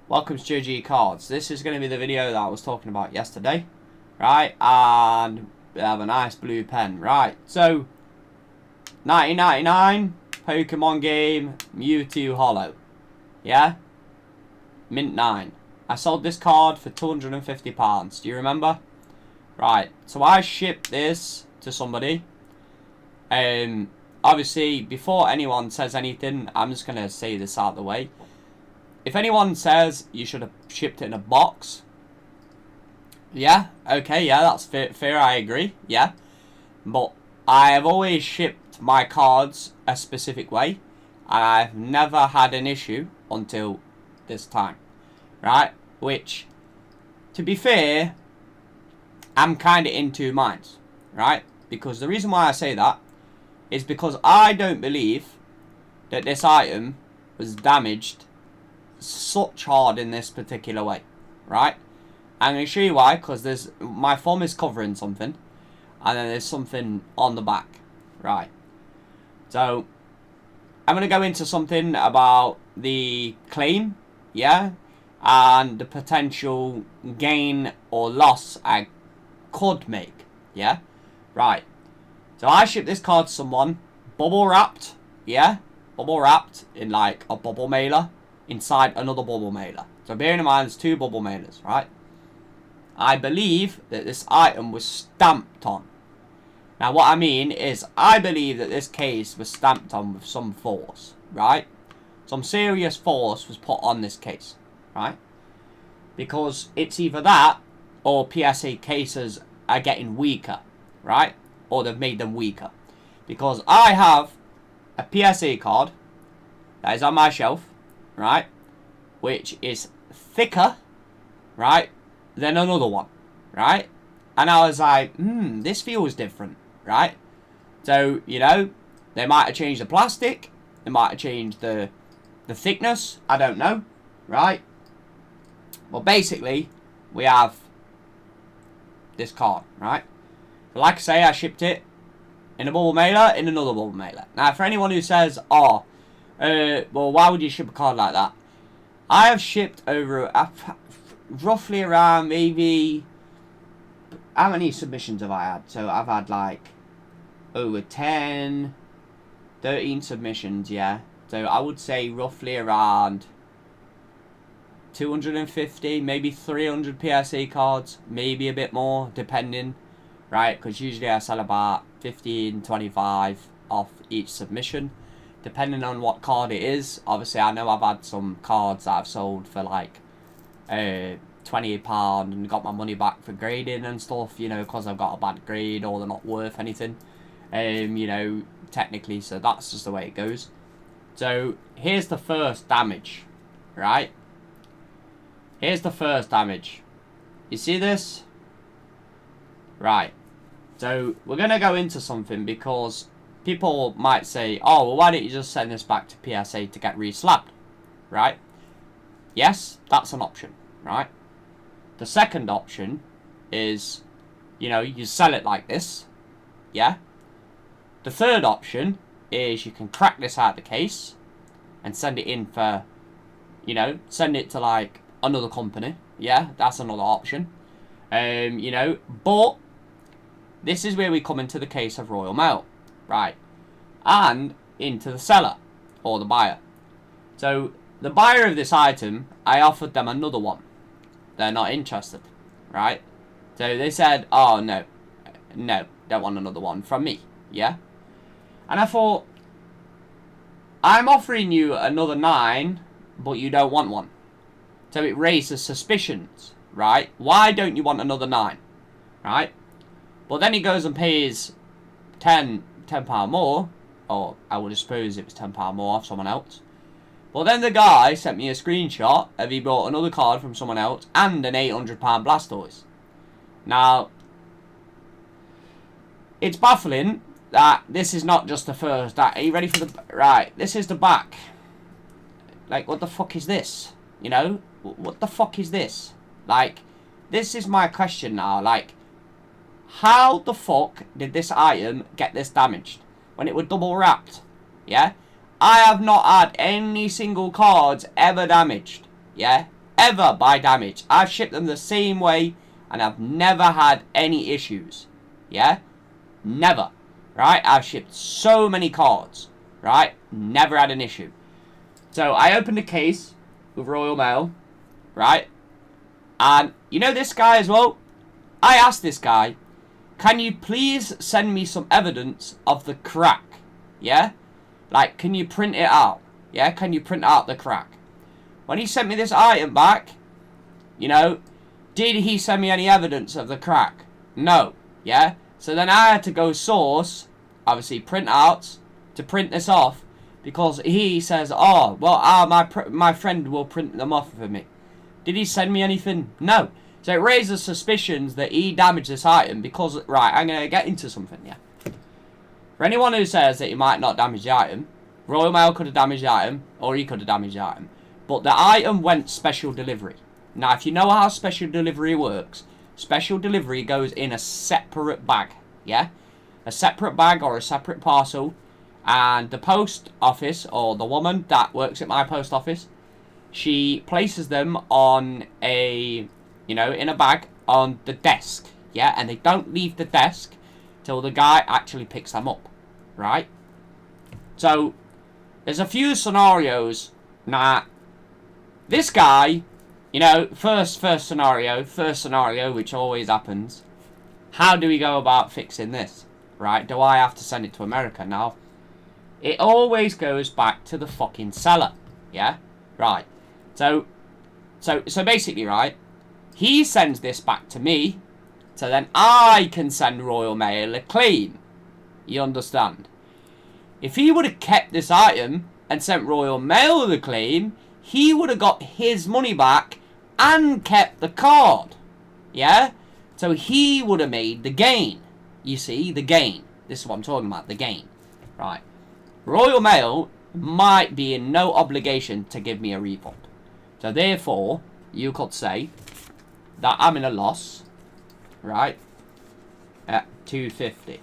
Welcome to JG Cards. This is going to be the video that I was talking about yesterday, right? And we have a nice blue pen, right? So, 1999 Pokemon game, Mewtwo Holo, yeah? Mint 9. I sold this card for £250. Do you remember? Right. So I shipped this to somebody. Obviously, before anyone says anything, I'm just going to say this out of the way. If anyone says you should have shipped it in a box, yeah, okay, yeah, that's fair, I agree, yeah. But I have always shipped my cards a specific way, and I've never had an issue until this time, right? Which, to be fair, I'm kind of in two minds, right? Because the reason why I say that is because I don't believe that this item was damaged such hard in this particular way, right? I'm going to show you why, because there's my thumb is covering something, and then there's something on the back, right? So I'm going to go into something about the claim, yeah, and the potential gain or loss I could make, yeah, right. So I shipped this card to someone, bubble wrapped, yeah, bubble wrapped in like a bubble mailer inside another bubble mailer. So bearing in mind there's two bubble mailers, right? I believe that this item was stamped on. Now what I mean is I believe that this case was stamped on with some force, right? Some serious force was put on this case, right? Because it's either that or PSA cases are getting weaker, right? Or they've made them weaker. Because I have a PSA card that is on my shelf, right, which is thicker, right, than another one, right? And I was like, this feels different, right? So, you know, they might have changed the plastic, they might have changed the thickness, I don't know, right? But basically, we have this card, right? So like I say, I shipped it in a bubble mailer, in another bubble mailer. Now, for anyone who says, well, why would you ship a card like that? I have shipped over roughly around maybe, how many submissions have I had? So I've had like over 10, 13 submissions, yeah. So I would say roughly around 250, maybe 300 PSA cards, maybe a bit more, depending, right? Because usually I sell about 15, 25 off each submission, depending on what card it is. Obviously, I know I've had some cards that I've sold for like £28 and got my money back for grading and stuff, you know, because I've got a bad grade or they're not worth anything, you know, technically. So that's just the way it goes. So here's the first damage, right? Here's the first damage. You see this? Right. So we're going to go into something because people might say, oh, well, why don't you just send this back to PSA to get re-slapped, right? Yes, that's an option, right? The second option is, you know, you sell it like this, yeah? The third option is you can crack this out of the case and send it in for, you know, send it to like another company, yeah? That's another option, you know, but this is where we come into the case of Royal Mail, right? And into the seller or the buyer. So the buyer of this item, I offered them another one. They're not interested, right? So they said, oh, no, don't want another one from me, yeah? And I thought, I'm offering you another 9, but you don't want one. So it raises suspicions, right? Why don't you want another 9, right? But then he goes and pays £10 more, or I would suppose it was £10 more off someone else. But then the guy sent me a screenshot of he bought another card from someone else and an £800 Blastoise. Now, it's baffling that this is not just the first. Are you ready for the... Right, this is the back. Like, what the fuck is this? You know? What the fuck is this? Like, this is my question now. Like, how the fuck did this item get this damaged when it was double wrapped? Yeah? I have not had any single cards ever damaged. Yeah? ever buy damaged. I've shipped them the same way, and I've never had any issues. Yeah? Never. Right? I've shipped so many cards. Right? Never had an issue. So, I opened a case with Royal Mail. Right? And, you know this guy as well? I asked this guy, can you please send me some evidence of the crack? Yeah? Like, can you print it out? Yeah? Can you print out the crack? When he sent me this item back, you know, did he send me any evidence of the crack? No. Yeah? So then I had to go source, obviously, printouts to print this off, because he says, oh, well, my friend will print them off for me. Did he send me anything? No. So it raises suspicions that he damaged this item because, right, I'm going to get into something, yeah. For anyone who says that he might not damage the item, Royal Mail could have damaged the item, or he could have damaged the item. But the item went special delivery. Now, if you know how special delivery works, special delivery goes in a separate bag, yeah? A separate bag or a separate parcel. And the post office, or the woman that works at my post office, she places them on a, you know, in a bag on the desk, yeah? And they don't leave the desk till the guy actually picks them up, right? So, there's a few scenarios. Now, this guy, you know, first scenario, which always happens. How do we go about fixing this, right? Do I have to send it to America now? It always goes back to the fucking seller, yeah? Right. So basically, right, he sends this back to me, so then I can send Royal Mail a claim. You understand? If he would have kept this item and sent Royal Mail the claim, he would have got his money back and kept the card. Yeah? So he would have made the gain. You see, the gain. This is what I'm talking about, the gain. Right. Royal Mail might be in no obligation to give me a refund. So therefore, you could say that I'm in a loss, right, at 250,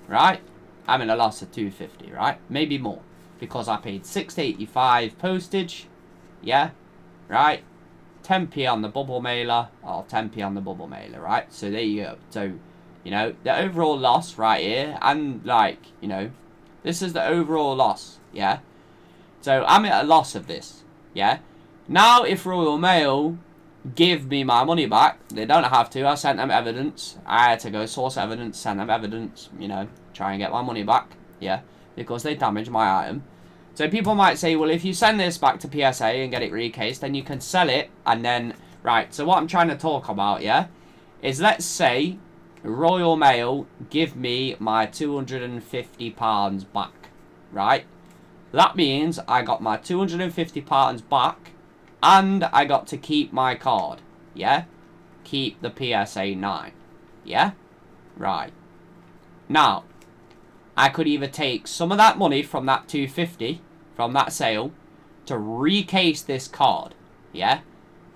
right? I'm in a loss at 250, right? Maybe more, because I paid 6.85 postage, yeah, right? 10p on the bubble mailer, or 10p on the bubble mailer, right? So there you go. So, you know, the overall loss right here, and like, you know, this is the overall loss, yeah? So I'm at a loss of this, yeah? Now, if Royal Mail give me my money back, they don't have to. I sent them evidence. I had to go source evidence, send them evidence, you know, try and get my money back, yeah, because they damaged my item. So people might say, well, if you send this back to PSA and get it recased, then you can sell it, and then, right, so what I'm trying to talk about, yeah, is let's say Royal Mail give me my £250 back, right? That means I got my £250 back, and I got to keep my card, yeah? Keep the PSA 9, yeah? Right. Now, I could either take some of that money from that 250 from that sale to recase this card, yeah?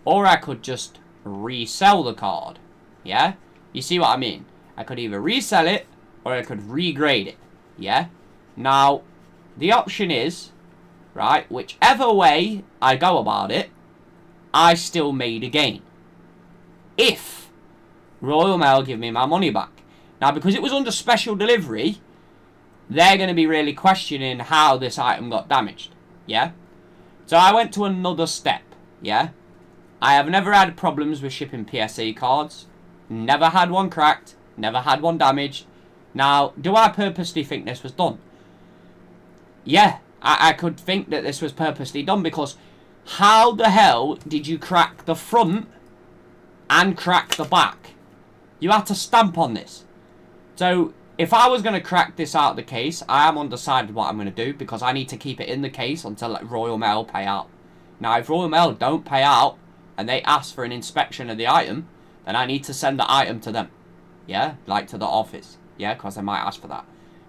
Or I could just resell the card, yeah? You see what I mean? I could either resell it or I could regrade it, yeah? Now, the option is, right, whichever way I go about it, I still made a gain. If Royal Mail give me my money back. Now, because it was under special delivery, they're going to be really questioning how this item got damaged, yeah? So I went to another step, yeah? I have never had problems with shipping PSA cards. Never had one cracked. Never had one damaged. Now, do I purposely think this was done? Yeah, I could think that this was purposely done, because how the hell did you crack the front and crack the back? You had to stamp on this. So, if I was going to crack this out of the case, I am undecided what I'm going to do, because I need to keep it in the case until Royal Mail pay out. Now, if Royal Mail don't pay out, and they ask for an inspection of the item, then I need to send the item to them. Yeah? Like to the office. Yeah? Because they might ask for that.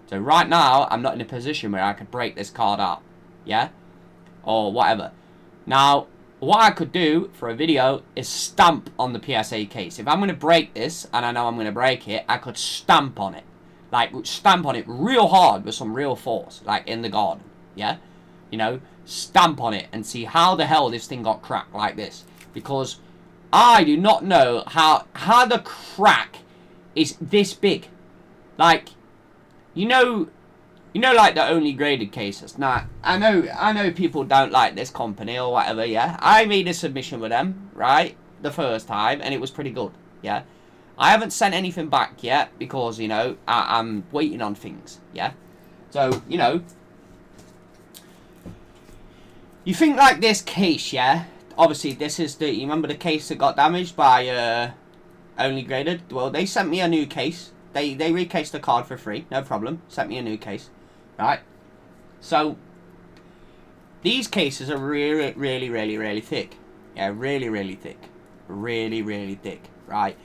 So right now, I'm not in a position where I could break this card out. Yeah? Or whatever. Now, what I could do for a video is stamp on the PSA case. If I'm going to break this, and I know I'm going to break it, I could stamp on it. Like, stamp on it real hard with some real force. Like, in the garden. Yeah? You know? Stamp on it and see how the hell this thing got cracked like this. because I do not know how the crack is this big. Like, you know, like the only graded cases. Now, I know people don't like this company or whatever, yeah. I made a submission with them, right, the first time, and it was pretty good, yeah. I haven't sent anything back yet because, you know, I'm waiting on things, yeah. So, you know, you think like this case, yeah. Obviously, this is you remember the case that got damaged by only graded? Well, they sent me a new case. They recased the card for free, no problem. Sent me a new case, right? So these cases are really thick. Yeah, really thick. Really thick, right?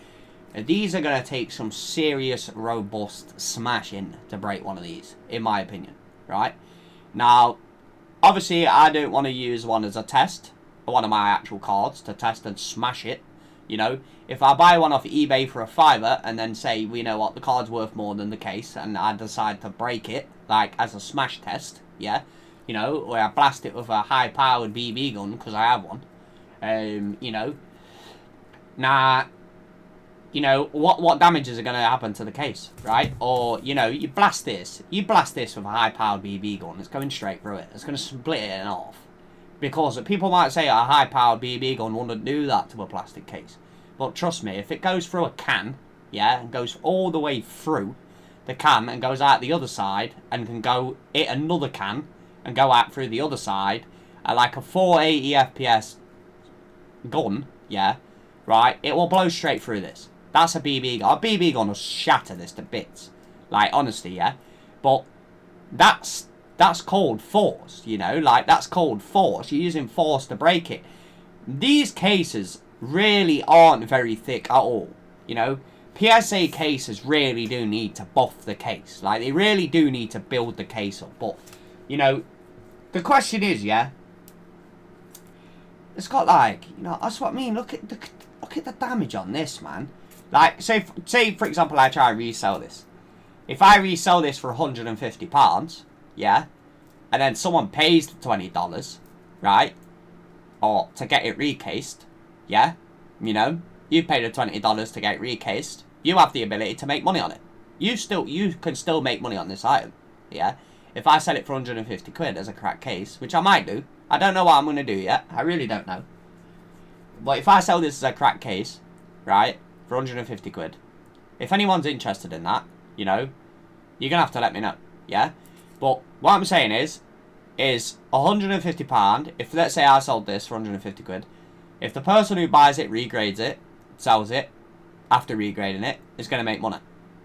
And these are going to take some serious, robust smashing to break one of these, in my opinion, right? Now, obviously, I don't want to use one as a test, one of my actual cards, to test and smash it. You know, if I buy one off eBay for a $5 and then say, well, you know what, the card's worth more than the case, and I decide to break it, like, as a smash test, yeah, you know, or I blast it with a high-powered BB gun, because I have one, you know, nah, you know, what damages are going to happen to the case, right? Or, you know, you blast this with a high-powered BB gun, it's going straight through it, it's going to split it in half. Because people might say a high-powered BB gun wouldn't do that to a plastic case. But trust me, if it goes through a can, yeah, and goes all the way through the can and goes out the other side and can go hit another can and go out through the other side at like a 480 FPS gun, yeah, right, it will blow straight through this. That's a BB gun. A BB gun will shatter this to bits. Like, honestly, yeah. But that's called force, you know, like, that's called force. You're using force to break it. These cases really aren't very thick at all, you know. PSA cases really do need to buff the case. Like, they really do need to build the case up. But, you know, the question is, yeah, it's got, like, you know, that's what I mean. Look at the damage on this, man. Like, say for example, I try to resell this. If I resell this for £150, yeah, and then someone pays the $20, right, or to get it recased, yeah, you know, you pay the $20 to get it recased, you have the ability to make money on it. You can still make money on this item, yeah. If I sell it for 150 quid as a cracked case, which I might do, I don't know what I'm going to do yet, I really don't know. But if I sell this as a cracked case, right, for 150 quid, if anyone's interested in that, you know, you're going to have to let me know, yeah. But what I'm saying is £150, if let's say I sold this for 150 quid, if the person who buys it, regrades it, sells it, after regrading it, is going to make money.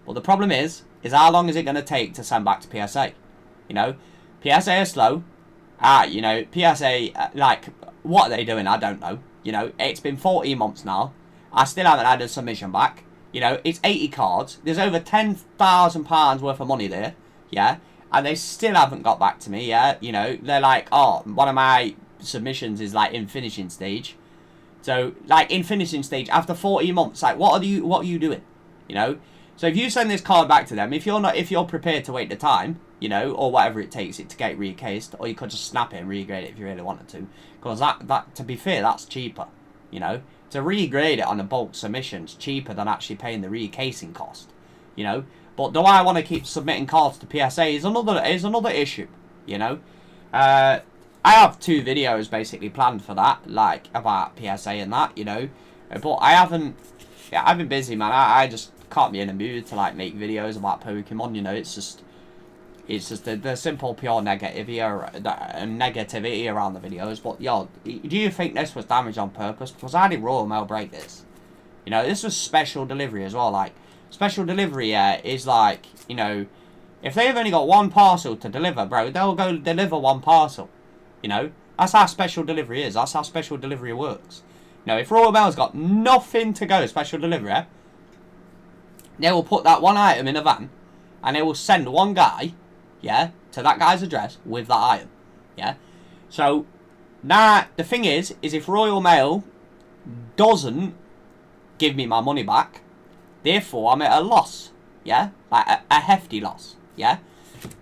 But the problem is how long is it going to take to send back to PSA? You know, PSA are slow. You know, PSA, like, what are they doing? I don't know. You know, it's been 14 months now. I still haven't had a submission back. You know, it's 80 cards. There's over £10,000 worth of money there. Yeah. And they still haven't got back to me, yeah? You know, they're like, oh, one of my submissions is, like, in finishing stage. So, like, in finishing stage, after 40 months, like, what are you doing? You know? So, if you send this card back to them, if you're prepared to wait the time, you know, or whatever it takes it to get recased, or you could just snap it and regrade it if you really wanted to. Because that, to be fair, that's cheaper, you know? To regrade it on a bulk submission's cheaper than actually paying the recasing cost, you know? But do I want to keep submitting cards to PSA is another issue, you know. I have 2 videos basically planned for that, like about PSA and that, you know. But I haven't. Yeah, I've been busy, man. I just can't be in the mood to like make videos about Pokemon. You know, it's just the simple pure negativity around the videos. But yo, do you think this was damaged on purpose? Because I did Royal Mail break this. You know, this was special delivery as well, like. Special delivery is like, you know, if they've only got one parcel to deliver, bro, they'll go deliver one parcel. You know, that's how special delivery is. That's how special delivery works. You know, if Royal Mail's got nothing to go special delivery, they will put that one item in a van and they will send one guy, yeah, to that guy's address with that item. Yeah. So now the thing is if Royal Mail doesn't give me my money back, therefore, I'm at a loss, yeah? Like, a hefty loss, yeah?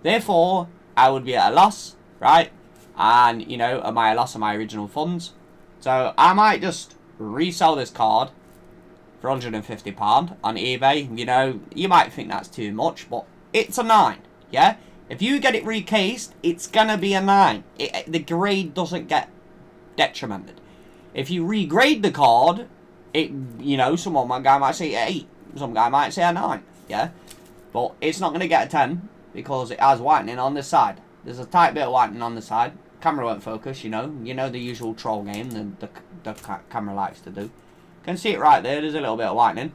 Therefore, I would be at a loss, right? And, you know, am I a loss of my original funds? So, I might just resell this card for £150 on eBay. You know, you might think that's too much, but it's a 9, yeah? If you get it recased, it's going to be a 9. The grade doesn't get detrimented. If you regrade the card, you know, one guy might say 8, some guy might say a 9, yeah? But it's not going to get a 10 because it has whitening on this side. There's a tight bit of whitening on the side. Camera won't focus, you know the usual troll game the camera likes to do. You can see it right there, there's a little bit of whitening,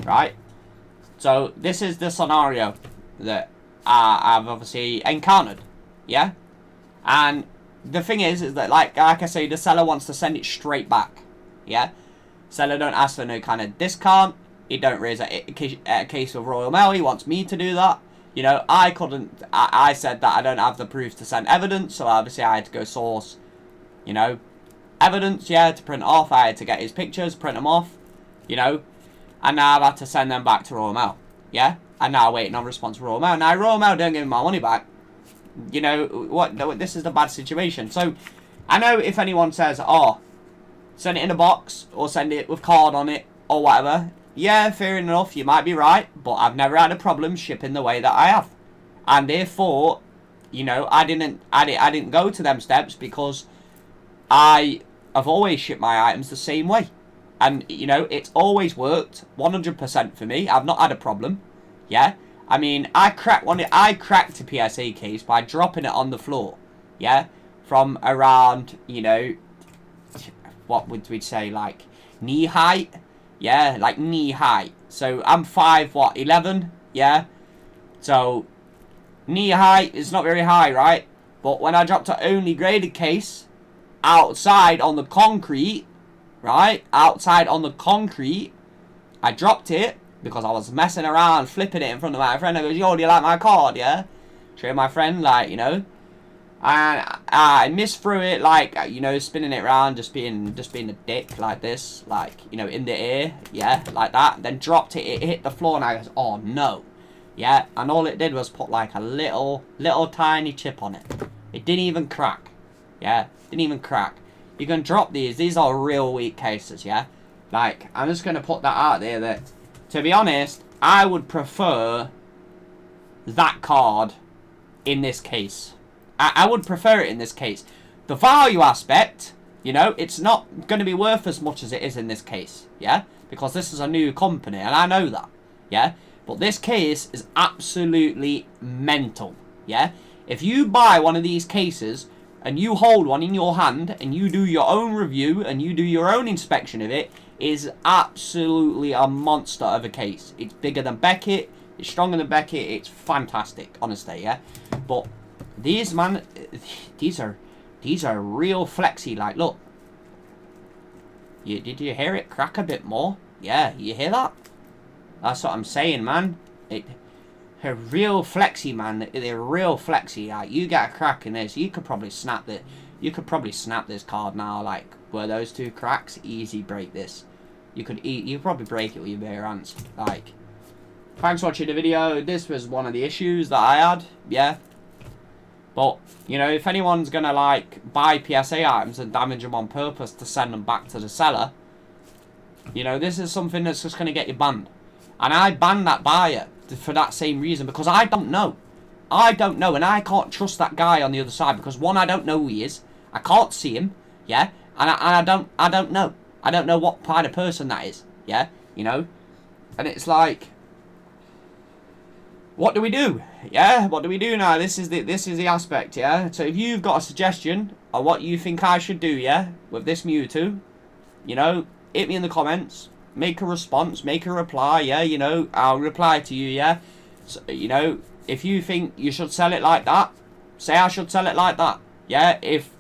right? So this is the scenario that I've obviously encountered, yeah? And the thing is that like I say, the seller wants to send it straight back, yeah? Seller don't ask for no kind of discount. He don't raise a case of Royal Mail. He wants me to do that. You know, I couldn't. I said that I don't have the proof to send evidence, so obviously I had to go source, you know, evidence, yeah, to print off. I had to get his pictures, print them off, you know, and now I've had to send them back to Royal Mail, yeah? And now waiting on response from Royal Mail. Now, Royal Mail don't give me my money back. You know, what? This is the bad situation. So, I know if anyone says, oh, send it in a box, or send it with card on it, or whatever, yeah, fair enough, you might be right, but I've never had a problem shipping the way that I have. And therefore, you know, I didn't go to them steps because I have always shipped my items the same way. And, you know, it's always worked 100% for me. I've not had a problem. Yeah? I mean, I cracked a PSA case by dropping it on the floor. Yeah? From around, you know, what would we say, like, knee height? Yeah, like knee height. So I'm 5'11", yeah? So knee height is not very high, right? But when I dropped an only graded case outside on the concrete, right? Outside on the concrete, I dropped it because I was messing around, flipping it in front of my friend. I goes, yo, do you like my card, yeah? Show my friend, like, you know. And I misthrew it, like, you know, spinning it around, just being a dick, like this, like, you know, in the air, yeah, like that. Then dropped it, it hit the floor, and I goes, oh no, yeah. And all it did was put like a little tiny chip on it. It didn't even crack, yeah, didn't even crack. You can drop these are real weak cases, yeah. Like, I'm just gonna put that out there that, to be honest, I would prefer that card in this case. I would prefer it in this case. The value aspect, you know, it's not going to be worth as much as it is in this case, yeah? Because this is a new company, and I know that, yeah? But this case is absolutely mental, yeah? If you buy one of these cases, and you hold one in your hand, and you do your own review, and you do your own inspection of it, is absolutely a monster of a case. It's bigger than Beckett, it's stronger than Beckett, it's fantastic, honestly, yeah? But these, man, these are real flexy. Like, look, did you hear it crack a bit more? Yeah, you hear that? That's what I'm saying, man. They're real flexy, man. They're real flexy. Like, you get a crack in this, you could probably snap it. You could probably snap this card now. Like, were those two cracks? Easy break this. You could probably break it with your bare hands. Like, thanks for watching the video. This was one of the issues that I had. Yeah. But, you know, if anyone's going to, like, buy PSA items and damage them on purpose to send them back to the seller, you know, this is something that's just going to get you banned. And I banned that buyer for that same reason, because I don't know. I don't know, and I can't trust that guy on the other side, because one, I don't know who he is. I can't see him, yeah? And I don't know. I don't know what kind of person that is, yeah? You know? And it's like, what do we do? Yeah, what do we do now? This is the aspect, yeah? So if you've got a suggestion of what you think I should do, yeah, with this Mewtwo, you know, hit me in the comments, make a response, make a reply, yeah, you know, I'll reply to you, yeah? So, you know, if you think you should sell it like that, say I should sell it like that, yeah? If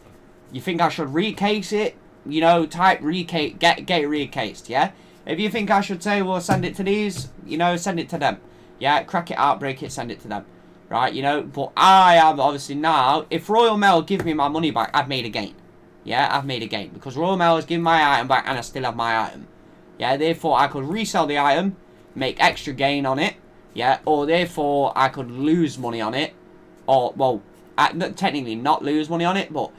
you think I should recase it, you know, type recase, get it recased, yeah? If you think I should say, well, send it to these, you know, send it to them. Yeah, crack it out, break it, send it to them. Right, you know, but I am obviously now, if Royal Mail give me my money back, I've made a gain. Yeah, I've made a gain. Because Royal Mail has given my item back and I still have my item. Yeah, therefore I could resell the item, make extra gain on it. Yeah, or therefore I could lose money on it. Or, well, technically not lose money on it, but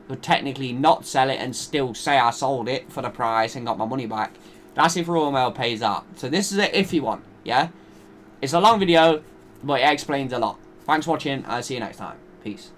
but technically not sell it and still say I sold it for the price and got my money back. That's if Royal Mail pays out. So this is an iffy one, yeah? It's a long video, but it explains a lot. Thanks for watching. I'll see you next time. Peace.